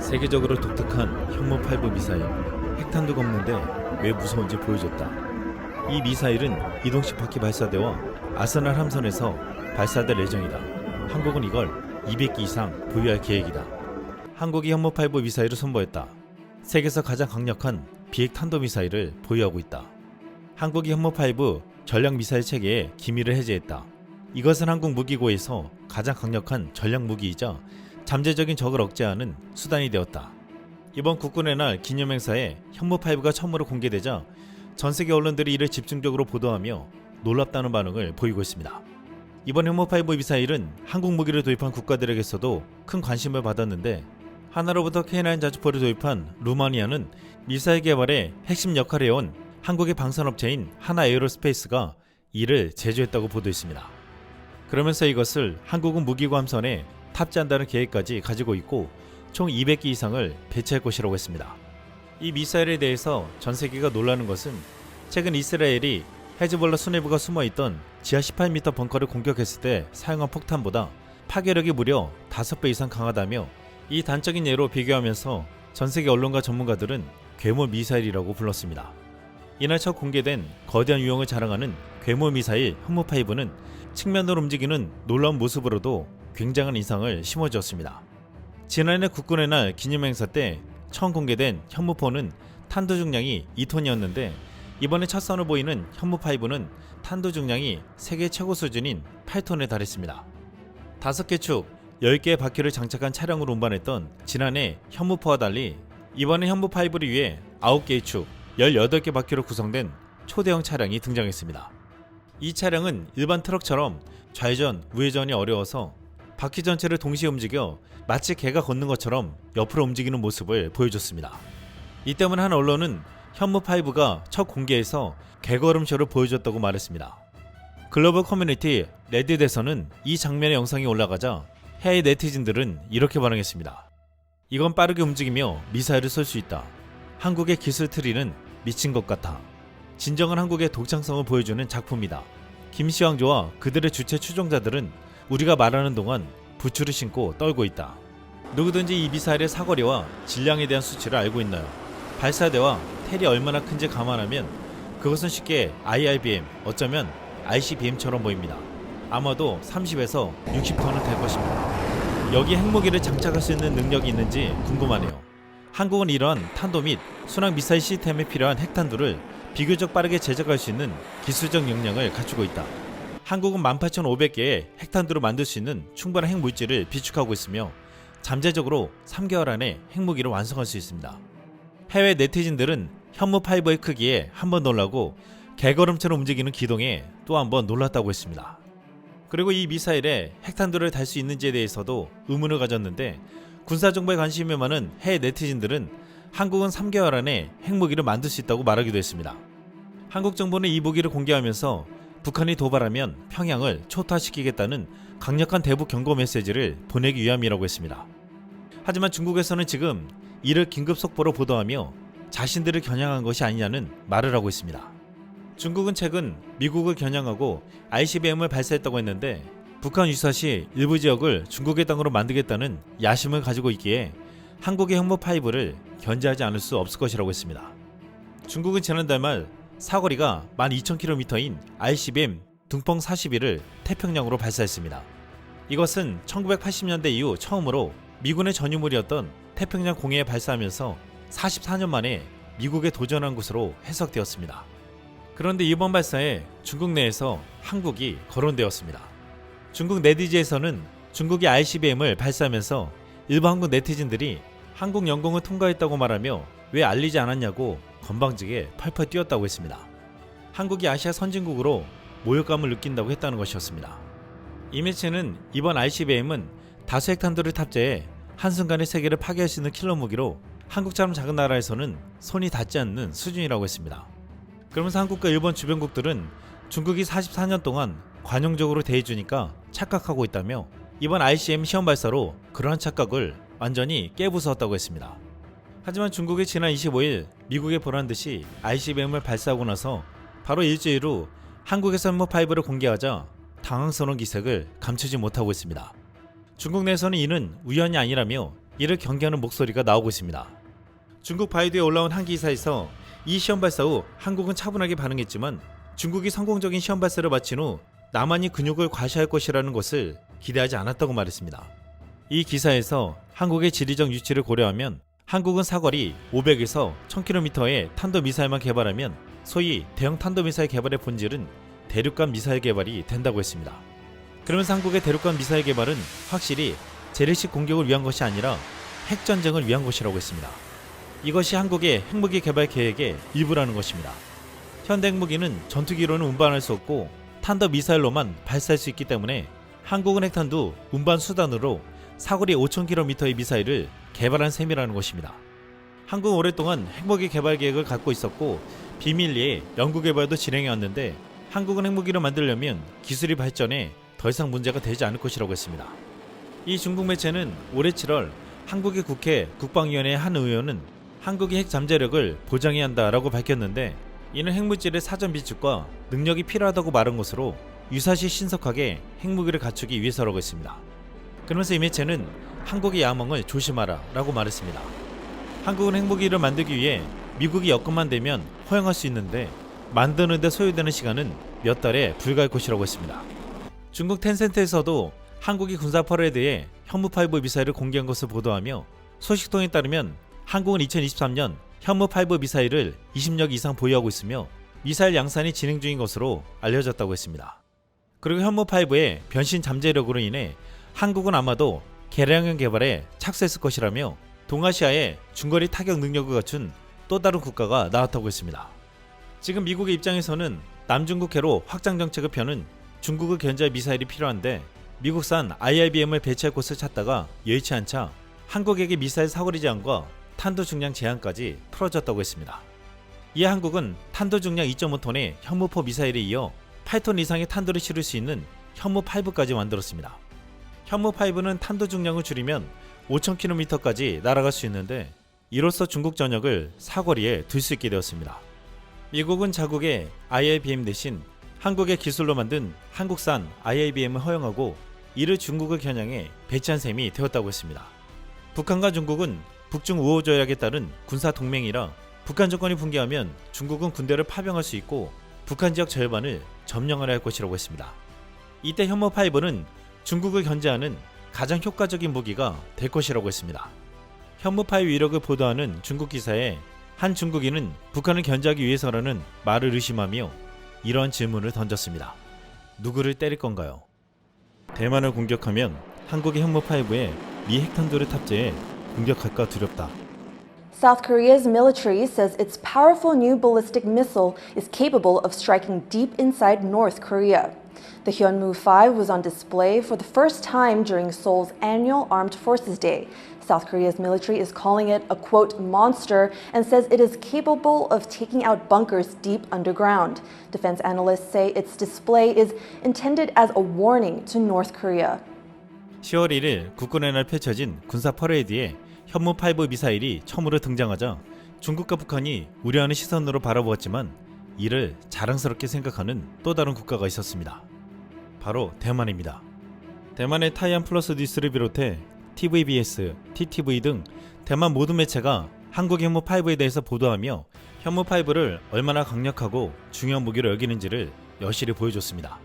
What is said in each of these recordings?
세계적으로 독특한 현무8부 미사일, 핵탄두가 없는데 왜 무서운지 보여줬다. 이 미사일은 이동식 바퀴 발사대와 아스날 함선에서 발사될 예정이다. 한국은 이걸 200기 이상 보유할 계획이다. 한국이 현무8부 미사일을 선보였다. 세계에서 가장 강력한 비핵 탄도미사일을 보유하고 있다. 한국이 현무8부 전략 미사일 체계의 기밀을 해제했다. 이것은 한국 무기고에서 가장 강력한 전략 무기이자 잠재적인 적을 억제하는 수단이 되었다. 이번 국군의 날 기념행사에 현무8부가 처음으로 공개되자 전세계 언론들이 이를 집중적으로 보도하며 놀랍다는 반응을 보이고 있습니다. 이번 현무8부 미사일은 한국 무기를 도입한 국가들에게서도 큰 관심을 받았는데, 하나로부터 K9 자주포를 도입한 루마니아는 미사일 개발에 핵심 역할을 해온 한국의 방산업체인 하나에어로스페이스가 이를 제조했다고 보도했습니다. 그러면서 이것을 한국은 무기고 함선에 탑재한다는 계획까지 가지고 있고 총 200기 이상을 배치할 것이라고 했습니다. 이 미사일에 대해서 전 세계가 놀라는 것은 최근 이스라엘이 헤즈볼라 수뇌부가 숨어있던 지하 18m 벙커를 공격했을 때 사용한 폭탄보다 파괴력이 무려 5배 이상 강하다며, 이 단적인 예로 비교하면서 전 세계 언론과 전문가들은 괴물 미사일이라고 불렀습니다. 이날 첫 공개된 거대한 유형을 자랑하는 괴물 미사일 현무8부는 측면으로 움직이는 놀라운 모습으로도 굉장한 인상을 심어주었습니다. 지난해 국군의 날 기념행사 때 처음 공개된 현무4는 탄두 중량이 2톤이었는데, 이번에 첫 선을 보이는 현무8부는 탄두 중량이 세계 최고 수준인 8톤에 달했습니다. 5개 축, 10개의 바퀴를 장착한 차량으로 운반했던 지난해 현무4와 달리 이번에 현무8부를 위해 9개의 축, 18개 바퀴로 구성된 초대형 차량이 등장했습니다. 이 차량은 일반 트럭처럼 좌회전, 우회전이 어려워서 바퀴 전체를 동시에 움직여 마치 개가 걷는 것처럼 옆으로 움직이는 모습을 보여줬습니다. 이 때문에 한 언론은 현무8부가 첫 공개에서 개걸음쇼를 보여줬다고 말했습니다. 글로벌 커뮤니티 레딧에서는 이 장면의 영상이 올라가자 해외 네티즌들은 이렇게 반응했습니다. 이건 빠르게 움직이며 미사일을 쏠 수 있다. 한국의 기술 트리는 미친 것 같아. 진정한 한국의 독창성을 보여주는 작품이다. 김시황조와 그들의 주체 추종자들은 우리가 말하는 동안 부츠를 신고 떨고 있다. 누구든지 이 미사일의 사거리와 질량에 대한 수치를 알고 있나요? 발사대와 텔이 얼마나 큰지 감안하면 그것은 쉽게 IRBM, 어쩌면 ICBM처럼 보입니다. 아마도 30에서 60톤은 될 것입니다. 여기 핵무기를 장착할 수 있는 능력이 있는지 궁금하네요. 한국은 이러한 탄도 및 순항 미사일 시스템에 필요한 핵탄두를 비교적 빠르게 제작할 수 있는 기술적 역량을 갖추고 있다. 한국은 18,500개의 핵탄두를 만들 수 있는 충분한 핵물질을 비축하고 있으며 잠재적으로 3개월 안에 핵무기를 완성할 수 있습니다. 해외 네티즌들은 현무8부의 크기에 한번 놀라고 개걸음처럼 움직이는 기동에 또 한번 놀랐다고 했습니다. 그리고 이 미사일에 핵탄두를 달 수 있는지에 대해서도 의문을 가졌는데, 군사정보에 관심이 많은 해외 네티즌들은 한국은 3개월 안에 핵무기를 만들 수 있다고 말하기도 했습니다. 한국 정부는 이 무기를 공개하면서 북한이 도발하면 평양을 초토화시키겠다는 강력한 대북 경고 메시지를 보내기 위함이라고 했습니다. 하지만 중국에서는 지금 이를 긴급 속보로 보도하며 자신들을 겨냥한 것이 아니냐는 말을 하고 있습니다. 중국은 최근 미국을 겨냥하고 ICBM을 발사했다고 했는데, 북한 유사시 일부 지역을 중국의 땅으로 만들겠다는 야심을 가지고 있기에 한국의 현무8부를 견제하지 않을 수 없을 것이라고 했습니다. 중국은 지난달 말 사거리가 12,000km인 ICBM 둥펑 41을 태평양으로 발사했습니다. 이것은 1980년대 이후 처음으로 미군의 전유물이었던 태평양 공해에 발사하면서 44년 만에 미국에 도전한 것으로 해석되었습니다. 그런데 이번 발사에 중국 내에서 한국이 거론되었습니다. 중국 네티즌에서는 중국이 ICBM을 발사하면서 일부 한국 네티즌들이 한국 영공을 통과했다고 말하며 왜 알리지 않았냐고 건방지게 펄펄 뛰었다고 했습니다. 한국이 아시아 선진국으로 모욕감을 느낀다고 했다는 것이었습니다. 이 매체는 이번 ICBM은 다수 핵탄두를 탑재해 한순간에 세계를 파괴할 수 있는 킬러 무기로 한국처럼 작은 나라에서는 손이 닿지 않는 수준이라고 했습니다. 그러면서 한국과 일본 주변국들은 중국이 44년 동안 관용적으로 대해주니까 착각하고 있다며 이번 ICBM 시험 발사로 그러한 착각을 완전히 깨부수었다고 했습니다. 하지만 중국이 지난 25일 미국에 보란듯이 ICBM을 발사하고 나서 바로 일주일 후 한국에서 현무8부를 공개하자 당황스러운 기색을 감추지 못하고 있습니다. 중국 내에서는 이는 우연이 아니라며 이를 경계하는 목소리가 나오고 있습니다. 중국 바이두에 올라온 한 기사에서 이 시험 발사 후 한국은 차분하게 반응했지만 중국이 성공적인 시험 발사를 마친 후 남한이 근육을 과시할 것이라는 것을 기대하지 않았다고 말했습니다. 이 기사에서 한국의 지리적 위치를 고려하면 한국은 사거리 500에서 1000km의 탄도미사일만 개발하면 소위 대형 탄도미사일 개발의 본질은 대륙간 미사일 개발이 된다고 했습니다. 그러면서 한국의 대륙간 미사일 개발은 확실히 재래식 공격을 위한 것이 아니라 핵전쟁을 위한 것이라고 했습니다. 이것이 한국의 핵무기 개발 계획의 일부라는 것입니다. 현대 핵무기는 전투기로는 운반할 수 없고 탄도미사일로만 발사할 수 있기 때문에 한국은 핵탄두 운반 수단으로 사거리 5000km의 미사일을 개발한 셈이라는 것입니다. 한국은 오랫동안 핵무기 개발 계획을 갖고 있었고 비밀리에 연구 개발도 진행해 왔는데 한국은 핵무기를 만들려면 기술이 발전해 더 이상 문제가 되지 않을 것이라고 했습니다. 이 중국 매체는 올해 7월 한국의 국회 국방위원회 한 의원은 한국이 핵 잠재력을 보장해야 한다라고 밝혔는데 이는 핵물질의 사전 비축과 능력이 필요하다고 말한 것으로 유사시 신속하게 핵무기를 갖추기 위해서라고 했습니다. 그러면서 이 매체는 한국의 야망을 조심하라 라고 말했습니다. 한국은 핵무기를 만들기 위해 미국이 여건만 되면 허용할 수 있는데 만드는 데 소요되는 시간은 몇 달에 불과할 것이라고 했습니다. 중국 텐센트에서도 한국이 군사 퍼레이드에 현무8 미사일을 공개한 것을 보도하며 소식통에 따르면 한국은 2023년 현무8 미사일을 20여 기 이상 보유하고 있으며 미사일 양산이 진행 중인 것으로 알려졌다고 했습니다. 그리고 현무8의 변신 잠재력으로 인해 한국은 아마도 개량형 개발에 착수했을 것이라며 동아시아에 중거리 타격 능력을 갖춘 또 다른 국가가 나왔다고 했습니다. 지금 미국의 입장에서는 남중국해로 확장 정책을 펴는 중국을 견제할 미사일이 필요한데 미국산 IRBM을 배치할 곳을 찾다가 여의치 않자 한국에게 미사일 사거리 제한과 탄도 중량 제한까지 풀어졌다고 했습니다. 이에 한국은 탄도 중량 2.5톤의 현무4 미사일에 이어 8톤 이상의 탄도를 실을 수 있는 현무5까지 만들었습니다. 현무5는 탄도 중량을 줄이면 5000km까지 날아갈 수 있는데 이로써 중국 전역을 사거리에 둘 수 있게 되었습니다. 미국은 자국의 IRBM 대신 한국의 기술로 만든 한국산 IRBM을 허용하고 이를 중국을 겨냥해 배치한 셈이 되었다고 했습니다. 북한과 중국은 북중 우호 조약에 따른 군사 동맹이라 북한 정권이 붕괴하면 중국은 군대를 파병할 수 있고 북한 지역 절반을 점령하려 할 것이라고 했습니다. 이때 현무5는 중국을 견제하는 가장 효과적인 무기가 될 것이라고 했습니다. 현무5 위력을 보도하는 중국 기사에 한 중국인은 북한을 견제하기 위해서라는 말을 의심하며 이러한 질문을 던졌습니다. 누구를 때릴 건가요? 대만을 공격하면 한국의 현무5에 미 핵탄두를 탑재해 공격할까 두렵다. South Korea's military says its powerful new ballistic missile is capable of striking deep inside North Korea. The Hyunmoo-5 was on display for the first time during Seoul's annual Armed Forces Day. South Korea's military is calling it a, quote, monster and says it is capable of taking out bunkers deep underground. Defense analysts say its display is intended as a warning to North Korea. 10월 1일 국군의 날 펼쳐진 군사 퍼레이드에 현무5 미사일이 처음으로 등장하자 중국과 북한이 우려하는 시선으로 바라보았지만 이를 자랑스럽게 생각하는 또 다른 국가가 있었습니다. 바로 대만입니다. 대만의 타이안 플러스 뉴스를 비롯해 TVBS, TTV 등 대만 모든 매체가 한국 현무5에 대해서 보도하며 현무5를 얼마나 강력하고 중요한 무기로 여기는지를 여실히 보여줬습니다.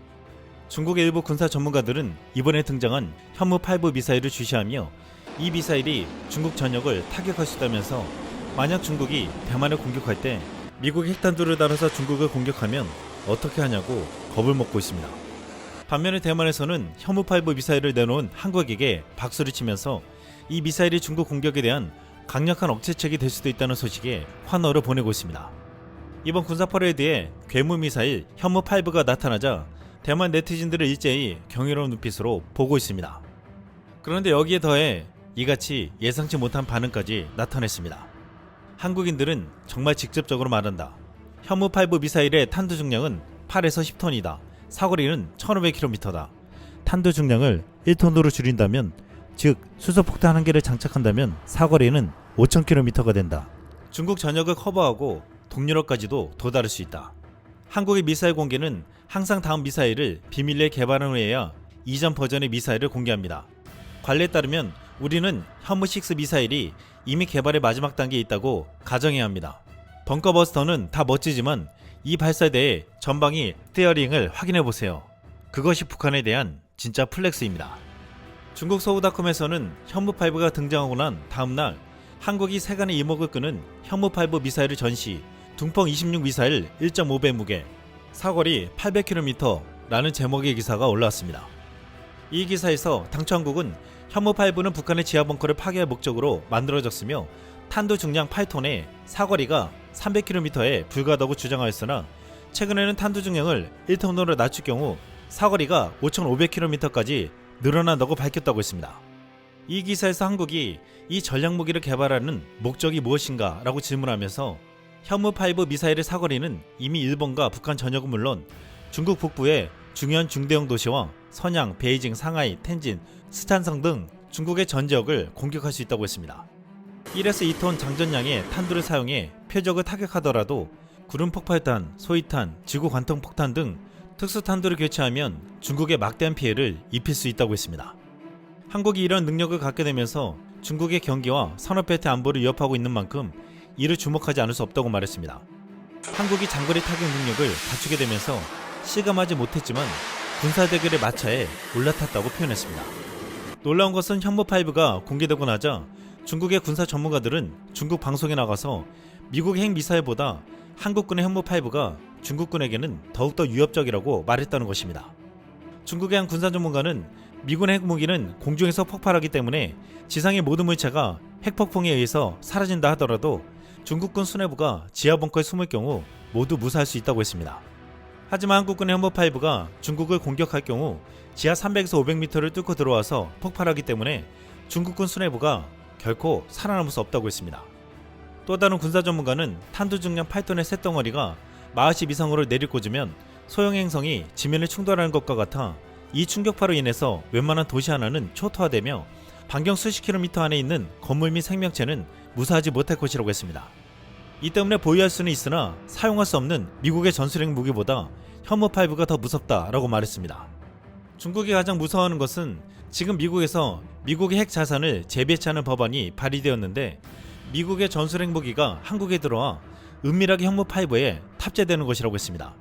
중국의 일부 군사 전문가들은 이번에 등장한 현무5 미사일을 주시하며 이 미사일이 중국 전역을 타격할 수 있다면서 만약 중국이 대만을 공격할 때 미국이 핵탄두를 달아서 중국을 공격하면 어떻게 하냐고 겁을 먹고 있습니다. 반면에 대만에서는 현무5 미사일을 내놓은 한국에게 박수를 치면서 이 미사일이 중국 공격에 대한 강력한 억제책이 될 수도 있다는 소식에 환호를 보내고 있습니다. 이번 군사 퍼레이드에 괴물 미사일 현무5가 나타나자 대만 네티즌들을 일제히 경이로운 눈빛으로 보고 있습니다. 그런데 여기에 더해 이같이 예상치 못한 반응까지 나타냈습니다. 한국인들은 정말 직접적으로 말한다. 현무5 미사일의 탄두 중량은 8에서 10톤이다. 사거리는 1500km다. 탄두 중량을 1톤으로 줄인다면, 즉 수소폭탄 한 개를 장착한다면 사거리는 5000km가 된다. 중국 전역을 커버하고 동유럽까지도 도달할 수 있다. 한국의 미사일 공개는 항상 다음 미사일을 비밀리에 개발한 후에야 이전 버전의 미사일을 공개합니다. 관례에 따르면 우리는 현무6 미사일이 이미 개발의 마지막 단계에 있다고 가정해야 합니다. 벙커버스터는 다 멋지지만 이 발사대의 전방위 스티어링을 확인해보세요. 그것이 북한에 대한 진짜 플렉스입니다. 중국 서우닷컴에서는 현무5가 등장하고 난 다음날 한국이 세간의 이목을 끄는 현무5 미사일을 전시, 둥펑 26 미사일 1.5배 무게, 사거리 800km 라는 제목의 기사가 올라왔습니다. 이 기사에서 당초 한국은 현무5는 북한의 지하 벙커를 파괴할 목적으로 만들어졌으며 탄도 중량 8톤에 사거리가 300km에 불과하다고 주장하였으나 최근에는 탄도 중량을 1톤으로 낮출 경우 사거리가 5,500km까지 늘어난다고 밝혔다고 했습니다. 이 기사에서 한국이 이 전략무기를 개발하는 목적이 무엇인가 라고 질문하면서 현무5 미사일의 사거리는 이미 일본과 북한 전역은 물론 중국 북부의 중요한 중대형 도시와 선양, 베이징, 상하이, 텐진, 스탄성 등 중국의 전 지역을 공격할 수 있다고 했습니다. 1에서 2톤 장전량의 탄두를 사용해 표적을 타격하더라도 구름 폭발탄, 소위탄, 지구 관통 폭탄 등 특수 탄두를 교체하면 중국에 막대한 피해를 입힐 수 있다고 했습니다. 한국이 이런 능력을 갖게 되면서 중국의 경기와 산업벨트 안보를 위협하고 있는 만큼 이를 주목하지 않을 수 없다고 말했습니다. 한국이 장거리 타격 능력을 갖추게 되면서 실감하지 못했지만 군사대결의 마차에 올라탔다고 표현했습니다. 놀라운 것은 현무5가 공개되고 나자 중국의 군사 전문가들은 중국 방송에 나가서 미국의 핵미사일보다 한국군의 현무5가 중국군에게는 더욱더 위협적이라고 말했다는 것입니다. 중국의 한 군사 전문가는 미군의 핵무기는 공중에서 폭발하기 때문에 지상의 모든 물체가 핵폭풍에 의해서 사라진다 하더라도 중국군 수뇌부가 지하 벙커에 숨을 경우 모두 무사할 수 있다고 했습니다. 하지만 한국군의 현무5가 중국을 공격할 경우 지하 300에서 500m를 뚫고 들어와서 폭발하기 때문에 중국군 수뇌부가 결코 살아남을 수 없다고 했습니다. 또 다른 군사 전문가는 탄두 중량 8톤의 쇳덩어리가 마하십 이상으로 내리꽂으면 소형 행성이 지면에 충돌하는 것과 같아 이 충격파로 인해서 웬만한 도시 하나는 초토화되며 반경 수십 킬로미터 안에 있는 건물 및 생명체는 무사하지 못할 것이라고 했습니다. 이 때문에 보유할 수는 있으나 사용할 수 없는 미국의 전술핵 무기보다 현무5가 더 무섭다라고 말했습니다. 중국이 가장 무서워하는 것은 지금 미국에서 미국의 핵 자산을 재배치하는 법안이 발의되었는데 미국의 전술핵 무기가 한국에 들어와 은밀하게 현무5에 탑재되는 것이라고 했습니다.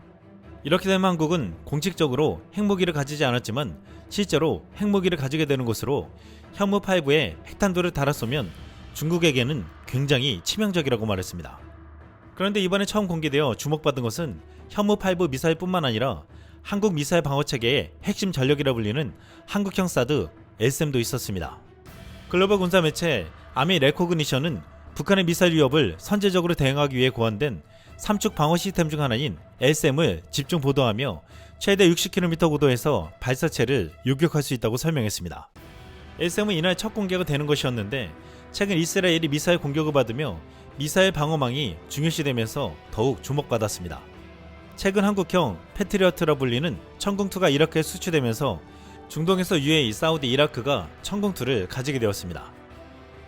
이렇게 되면 한국은 공식적으로 핵무기를 가지지 않았지만 실제로 핵무기를 가지게 되는 것으로 현무5에 핵탄두를 달아 쏘면 중국에게는 굉장히 치명적이라고 말했습니다. 그런데 이번에 처음 공개되어 주목받은 것은 현무5 미사일뿐만 아니라 한국 미사일 방어체계의 핵심 전력이라 불리는 한국형 사드 LSM도 있었습니다. 글로벌 군사 매체 아미 레코그니션은 북한의 미사일 위협을 선제적으로 대응하기 위해 고안된 3축 방어 시스템 중 하나인 LSM을 집중 보도하며 최대 60km 고도에서 발사체를 요격할 수 있다고 설명했습니다. LSM은 이날 첫 공개가 되는 것이었는데 최근 이스라엘이 미사일 공격을 받으며 미사일 방어망이 중요시되면서 더욱 주목받았습니다. 최근 한국형 패트리어트라 불리는 천궁2가 이라크에 수출되면서 중동에서 UAE, 사우디, 이라크가 천궁2를 가지게 되었습니다.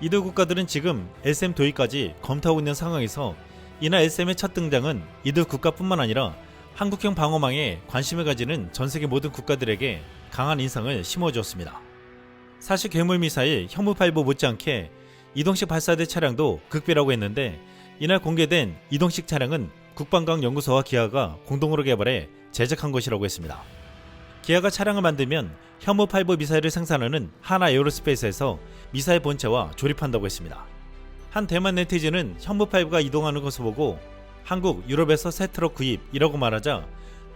이들 국가들은 지금 LSM 도입까지 검토하고 있는 상황에서 이날 LSM의 첫 등장은 이들 국가뿐만 아니라 한국형 방어망에 관심을 가지는 전세계 모든 국가들에게 강한 인상을 심어주었습니다. 사실 괴물미사일 현무5 못지않게 이동식 발사대 차량도 극비라고 했는데 이날 공개된 이동식 차량은 국방과학연구소와 기아가 공동으로 개발해 제작한 것이라고 했습니다. 기아가 차량을 만들면 현무5 미사일을 생산하는 하나 에어로스페이스에서 미사일 본체와 조립한다고 했습니다. 한 대만 네티즌은 현무5가 이동하는 것을 보고 한국, 유럽에서 새 트럭 구입이라고 말하자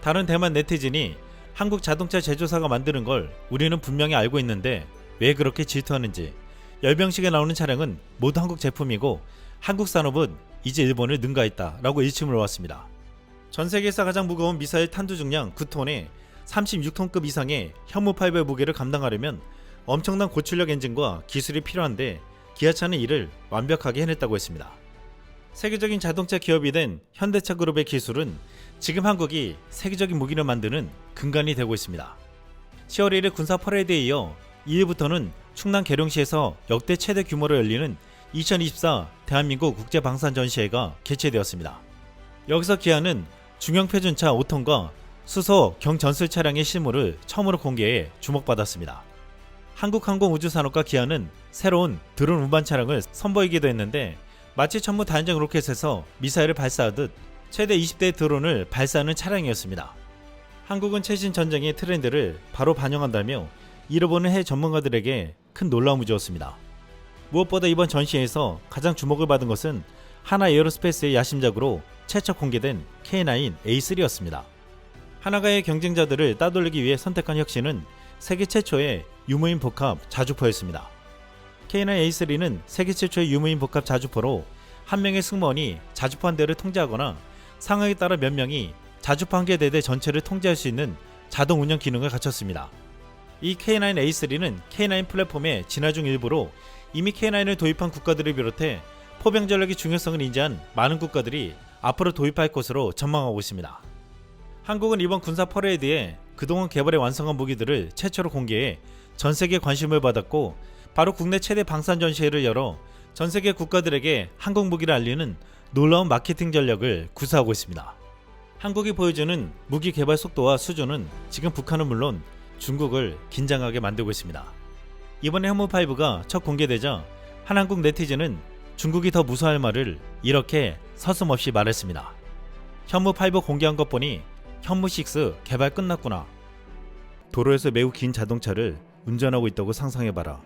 다른 대만 네티즌이 한국 자동차 제조사가 만드는 걸 우리는 분명히 알고 있는데 왜 그렇게 질투하는지, 열병식에 나오는 차량은 모두 한국 제품이고 한국 산업은 이제 일본을 능가했다 라고 일침을 놓았습니다. 전 세계에서 가장 무거운 미사일 탄두 중량 9톤에 36톤급 이상의 현무5의 무게를 감당하려면 엄청난 고출력 엔진과 기술이 필요한데 기아차는 이를 완벽하게 해냈다고 했습니다. 세계적인 자동차 기업이 된 현대차 그룹의 기술은 지금 한국이 세계적인 무기를 만드는 근간이 되고 있습니다. 10월 1일 군사 퍼레이드에 이어 2일부터는 충남 계룡시에서 역대 최대 규모로 열리는 2024 대한민국 국제방산전시회가 개최되었습니다. 여기서 기아는 중형 표준차 5톤과 수소 경전술 차량의 실물을 처음으로 공개해 주목받았습니다. 한국항공우주산업과 기아는 새로운 드론 운반 차량을 선보이기도 했는데 마치 천무 단정 로켓에서 미사일을 발사하듯 최대 20대의 드론을 발사하는 차량이었습니다. 한국은 최신 전쟁의 트렌드를 바로 반영한다며 이를 보는 해외 전문가들에게 큰 놀라움을 주었습니다. 무엇보다 이번 전시회에서 가장 주목을 받은 것은 하나 에어로스페이스의 야심작으로 최초 공개된 K9A3였습니다. 하나가의 경쟁자들을 따돌리기 위해 선택한 혁신은 세계 최초의 유무인 복합 자주포였습니다. K9A3는 세계 최초의 유무인 복합 자주포로 한 명의 승무원이 자주포 한 대를 통제하거나 상황에 따라 몇 명이 자주포 한 개 대대 전체를 통제할 수 있는 자동 운영 기능을 갖췄습니다. 이 K9A3는 K9 플랫폼의 진화 중 일부로 이미 K9을 도입한 국가들을 비롯해 포병 전력의 중요성을 인지한 많은 국가들이 앞으로 도입할 것으로 전망하고 있습니다. 한국은 이번 군사 퍼레이드에 그동안 개발해 완성한 무기들을 최초로 공개해 전세계 관심을 받았고 바로 국내 최대 방산 전시회를 열어 전세계 국가들에게 한국 무기를 알리는 놀라운 마케팅 전략을 구사하고 있습니다. 한국이 보여주는 무기 개발 속도와 수준은 지금 북한은 물론 중국을 긴장하게 만들고 있습니다. 이번에 현무5가 첫 공개되자 한한국 네티즌은 중국이 더 무서워할 말을 이렇게 서슴없이 말했습니다. 현무5 공개한 것 보니 현무6 개발 끝났구나. 도로에서 매우 긴 자동차를 운전하고 있다고 상상해봐라.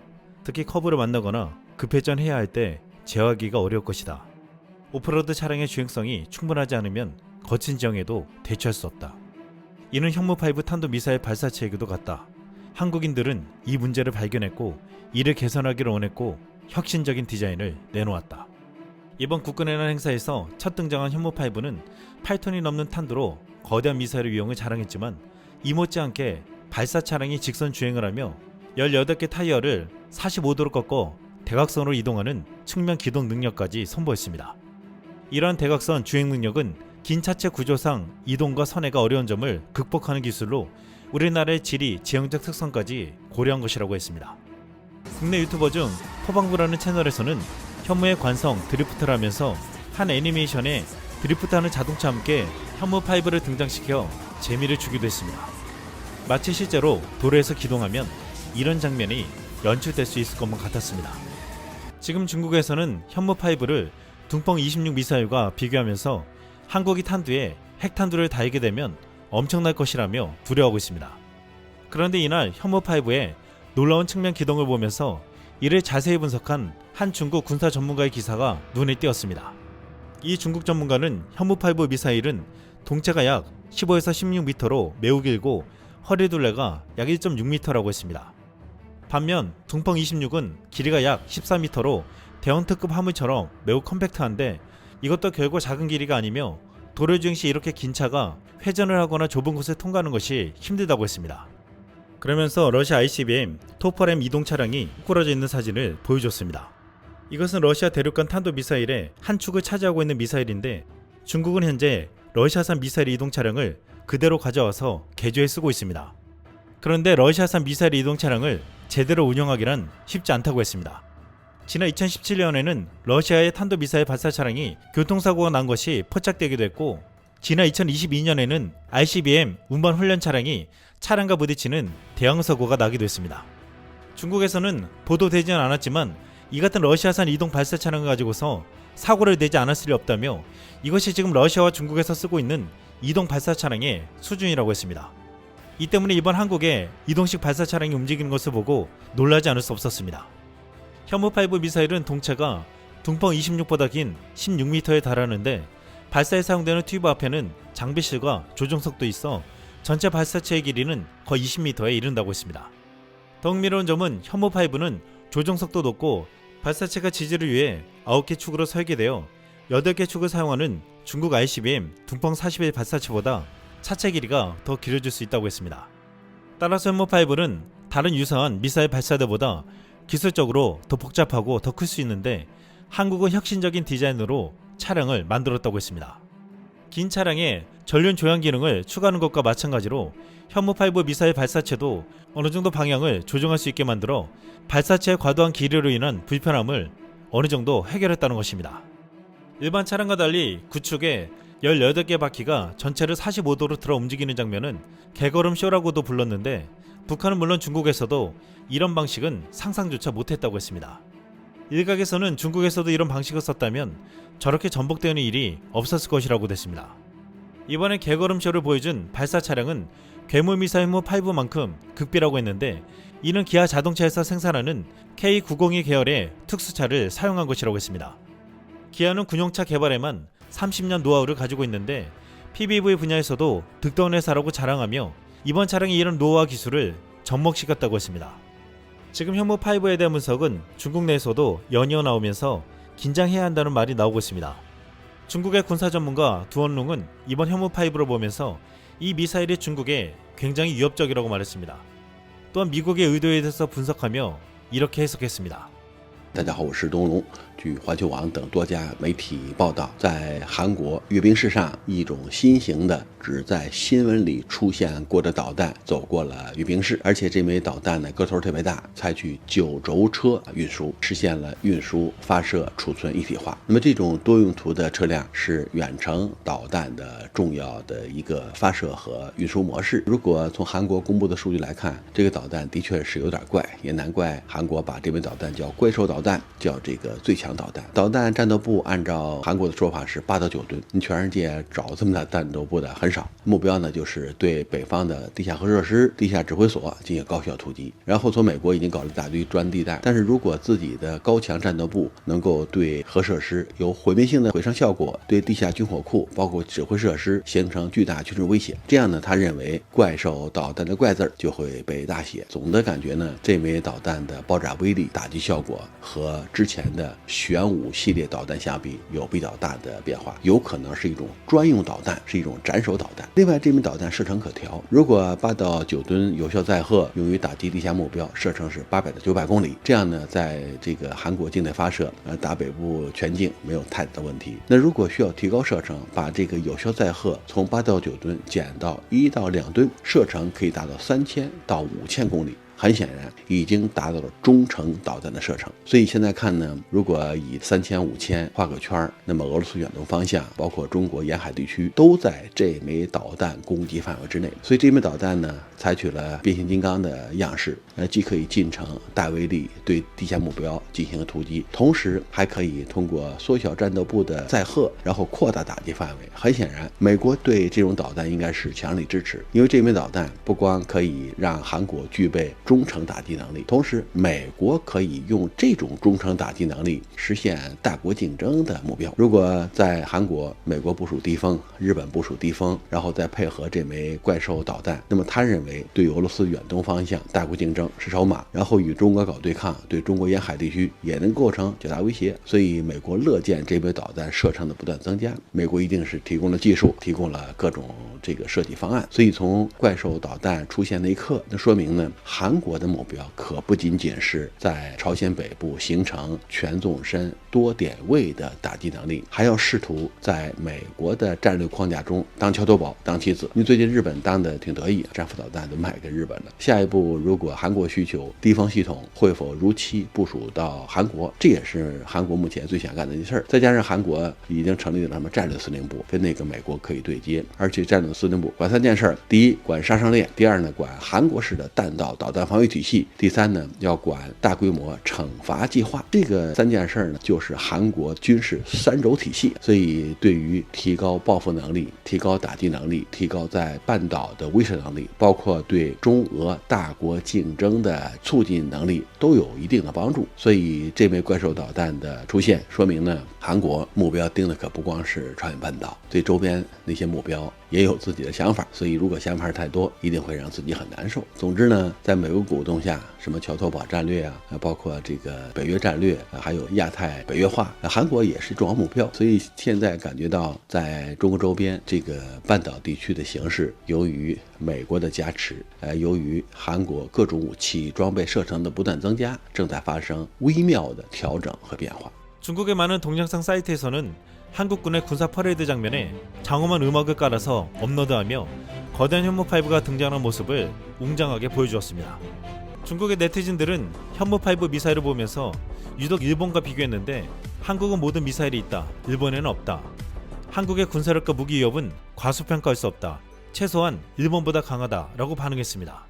특히 커브를 만나거나 급회전해야 할 때 제어하기가 어려울 것이다. 오프로드 차량의 주행성이 충분하지 않으면 거친 지형에도 대처할 수 없다. 이는 현무5 탄도미사일 발사체에게도 같다. 한국인들은 이 문제를 발견했고 이를 개선하기를 원했고 혁신적인 디자인을 내놓았다. 이번 국군의 날 행사에서 첫 등장한 현무5는 8톤이 넘는 탄두로 거대한 미사일의 위용을 자랑했지만 이 못지않게 발사 차량이 직선 주행을 하며 18개 타이어를 45도로 꺾어 대각선으로 이동하는 측면 기동 능력까지 선보였습니다. 이러한 대각선 주행 능력은 긴 차체 구조상 이동과 선회가 어려운 점을 극복하는 기술로 우리나라의 지리, 지형적 특성까지 고려한 것이라고 했습니다. 국내 유튜버 중 포방부라는 채널에서는 현무의 관성 드리프트를 하면서 한 애니메이션에 드리프트하는 자동차와 함께 현무5를 등장시켜 재미를 주기도 했습니다. 마치 실제로 도로에서 기동하면 이런 장면이 연출될 수 있을 것만 같았습니다. 지금 중국에서는 현무5를 둥펑 26 미사일과 비교하면서 한국이 탄두에 핵탄두를 달게 되면 엄청날 것이라며 두려워하고 있습니다. 그런데 이날 현무5의 놀라운 측면 기동을 보면서 이를 자세히 분석한 한 중국 군사 전문가의 기사가 눈에 띄었습니다. 이 중국 전문가는 현무5 미사일은 동체가 약 15에서 16m로 매우 길고 허리둘레가 약 1.6m라고 했습니다. 반면 둥펑 26은 길이가 약 14m로 대형 특급 화물처럼 매우 컴팩트한데 이것도 결국 작은 길이가 아니며 도로 주행 시 이렇게 긴 차가 회전을 하거나 좁은 곳을 통과하는 것이 힘들다고 했습니다. 그러면서 러시아 ICBM 토퍼램 이동 차량이 꾸러져 있는 사진을 보여줬습니다. 이것은 러시아 대륙간 탄도미사일의 한 축을 차지하고 있는 미사일인데 중국은 현재 러시아산 미사일 이동 차량을 그대로 가져와서 개조해 쓰고 있습니다. 그런데 러시아산 미사일 이동 차량을 제대로 운영하기란 쉽지 않다고 했습니다. 지난 2017년에는 러시아의 탄도미사일 발사 차량이 교통사고가 난 것이 포착되기도 했고 지난 2022년에는 ICBM 운반 훈련 차량이 차량과 부딪히는 대형 사고가 나기도 했습니다. 중국에서는 보도되지는 않았지만 이 같은 러시아산 이동 발사 차량을 가지고서 사고를 내지 않았을 리 없다며 이것이 지금 러시아와 중국에서 쓰고 있는 이동 발사 차량의 수준이라고 했습니다. 이 때문에 이번 한국의 이동식 발사 차량이 움직이는 것을 보고 놀라지 않을 수 없었습니다. 현무5 미사일은 동체가 둥펑 26보다 긴 16m에 달하는데 발사에 사용되는 튜브 앞에는 장비실과 조종석도 있어 전체 발사체의 길이는 거의 20m에 이른다고 했습니다. 더 흥미로운 점은 현무5는 조종석도 높고 발사체가 지지를 위해 9개 축으로 설계되어 8개 축을 사용하는 중국 ICBM 둥펑 41 발사체보다 차체 길이가 더 길어질 수 있다고 했습니다. 따라서 현무5는 다른 유사한 미사일 발사대보다 기술적으로 더 복잡하고 더 클 수 있는데 한국은 혁신적인 디자인으로 차량을 만들었다고 했습니다. 긴 차량에 전륜 조향 기능을 추가하는 것과 마찬가지로 현무5 미사일 발사체도 어느 정도 방향을 조정할 수 있게 만들어 발사체의 과도한 길이로 인한 불편함을 어느 정도 해결했다는 것입니다. 일반 차량과 달리 구축에 18개 바퀴가 전체를 45도로 들어 움직이는 장면은 개걸음 쇼라고도 불렀는데 북한은 물론 중국에서도 이런 방식은 상상조차 못했다고 했습니다. 일각에서는 중국에서도 이런 방식을 썼다면 저렇게 전복되는 일이 없었을 것이라고 됐습니다. 이번에 개걸음쇼를 보여준 발사 차량은 괴물 미사일 현무5만큼 극비라고 했는데 이는 기아 자동차에서 생산하는 K902 계열의 특수차를 사용한 것이라고 했습니다. 기아는 군용차 개발에만 30년 노하우를 가지고 있는데 PBV 분야에서도 득도한 회사라고 자랑하며 이번 차량이 이런 노하우 기술을 접목시켰다고 했습니다. 지금 현무5에 대한 분석은 중국 내에서도 연이어 나오면서 긴장해야 한다는 말이 나오고 있습니다. 중국의 군사 전문가 두원룽은 이번 현무5를 보면서 이 미사일이 중국에 굉장히 위협적이라고 말했습니다. 또한 미국의 의도에 대해서 분석하며 이렇게 해석했습니다. 大家好，我是东龙。据环球网等多家媒体报道，在韩国阅兵式上，一种新型的只在新闻里出现过的导弹走过了阅兵式，而且这枚导弹呢个头特别大，采取9轴车运输，实现了运输、发射、储存一体化。那么这种多用途的车辆是远程导弹的重要的一个发射和运输模式。如果从韩国公布的数据来看，这个导弹的确是有点怪，也难怪韩国把这枚导弹叫怪兽导弹，叫这个最强导弹。导弹战斗部按照韩国的说法是8到9吨，你全世界找这么大战斗部的很少。目标呢就是对北方的地下核设施、地下指挥所进行高效突击。然后从美国已经搞了一大堆专地弹，但是如果自己的高强战斗部能够对核设施有毁灭性的毁伤效果，对地下军火库包括指挥设施形成巨大军事威胁，这样呢，他认为怪兽导弹的怪字就会被大写。总的感觉呢，这枚导弹的爆炸威力、打击效果和之前的玄武系列导弹相比有比较大的变化，有可能是一种专用导弹，是一种斩首导弹。另外，这枚导弹射程可调，如果8到9吨有效载荷用于打击地下目标，射程是800到900公里，这样呢，在这个韩国境内发射，打北部全境没有太大的问题。那如果需要提高射程，把这个有效载荷从8到9吨减到1到2吨，射程可以达到3000到5000公里。很显然已经达到了中程导弹的射程，所以现在看呢，如果以3000、5000画个圈，那么俄罗斯远东方向，包括中国沿海地区，都在这枚导弹攻击范围之内。所以这枚导弹呢，采取了变形金刚的样式，既可以近程大威力对地下目标进行突击，同时还可以通过缩小战斗部的载荷，然后扩大打击范围。很显然，美国对这种导弹应该是强力支持，因为这枚导弹不光可以让韩国具备中程打击能力，同时美国可以用这种中程打击能力实现大国竞争的目标。如果在韩国，美国部署低风，日本部署低风，然后再配合这枚怪兽导弹，那么他认为对俄罗斯远东方向大国竞争是筹码，然后与中国搞对抗，对中国沿海地区也能构成较大威胁。所以美国乐见这枚导弹射程的不断增加，美国一定是提供了技术，提供了各种这个设计方案。所以从怪兽导弹出现那一刻，那说明呢，韩国的目标可不仅仅是在朝鲜北部形成全纵深多点位的打击能力，还要试图在美国的战略框架中当桥头堡、当棋子。因为最近日本当的挺得意，战斧导弹都卖给日本了。下一步如果韩国需求低风系统会否如期部署到韩国，这也是韩国目前最想干的一件事。再加上韩国已经成立了什么战略司令部，跟那个美国可以对接，而且战略司令部管3件事：第一，管杀伤链；第二呢，管韩国式的弹道导弹防御体系；第三呢，要管大规模惩罚计划。这个3件事呢，就是韩国军事3轴体系。所以对于提高报复能力、提高打击能力、提高在半岛的威慑能力，包括对中俄大国竞争的促进能力都有一定的帮助。所以这枚怪兽导弹的出现，说明呢，韩国目标定的可不光是朝鲜半岛，对周边那些目标也有自己的想法。所以如果想法太多，一定会让自己很难受。总之呢，在美国鼓动下，什么桥头堡战略啊，包括这个北约战略，还有亚太北约化，韩国也是重要目标。所以现在感觉到在中国周边这个半岛地区的形势，由于美国的加持，由于韩国各种武器装备射程的不断增加，正在发生微妙的调整和变化。 중국의 많은 동영상 사이트에서는 한국군의 군사 퍼레이드 장면에 장엄한 음악을 깔아서 업로드하며 거대한 현무5가 등장하는 모습을 웅장하게 보여주었습니다. 중국의 네티즌들은 현무5 미사일을 보면서 유독 일본과 비교했는데 한국은 모든 미사일이 있다, 일본에는 없다. 한국의 군사력과 무기 위협은 과소평가할 수 없다. 최소한 일본보다 강하다라고 반응했습니다.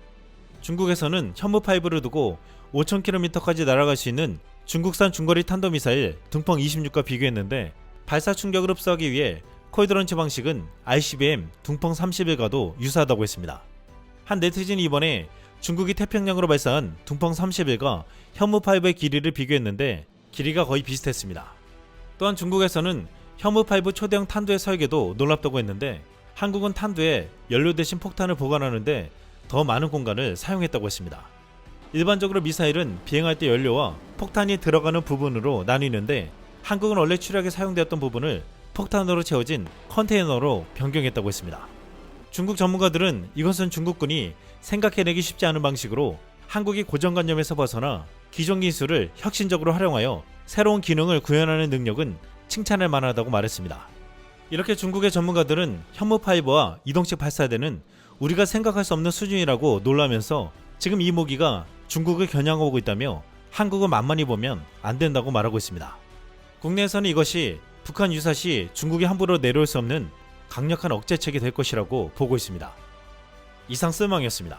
중국에서는 현무5를 두고 5,000km까지 날아갈 수 있는 중국산 중거리 탄도미사일 둥펑 26과 비교했는데 발사 충격을 흡수하기 위해 콜드런치 방식은 ICBM 둥펑 31과도 유사하다고 했습니다. 한 네티즌이 이번에 중국이 태평양으로 발사한 둥펑 31과 현무5의 길이를 비교했는데 길이가 거의 비슷했습니다. 또한 중국에서는 현무5 초대형 탄두의 설계도 놀랍다고 했는데 한국은 탄두에 연료 대신 폭탄을 보관하는데 더 많은 공간을 사용했다고 했습니다. 일반적으로 미사일은 비행할 때 연료와 폭탄이 들어가는 부분으로 나뉘는데 한국은 원래 출력에 사용되었던 부분을 폭탄으로 채워진 컨테이너로 변경했다고 했습니다. 중국 전문가들은 이것은 중국군이 생각해내기 쉽지 않은 방식으로 한국이 고정관념에서 벗어나 기존 기술을 혁신적으로 활용하여 새로운 기능을 구현하는 능력은 칭찬할 만하다고 말했습니다. 이렇게 중국의 전문가들은 현무5와 이동식 발사대는 우리가 생각할 수 없는 수준이라고 놀라면서 지금 이 무기가 중국을 겨냥하고 있다며 한국을 만만히 보면 안 된다고 말하고 있습니다. 국내에서는 이것이 북한 유사시 중국이 함부로 내려올 수 없는 강력한 억제책이 될 것이라고 보고 있습니다. 이상 쓸망이었습니다.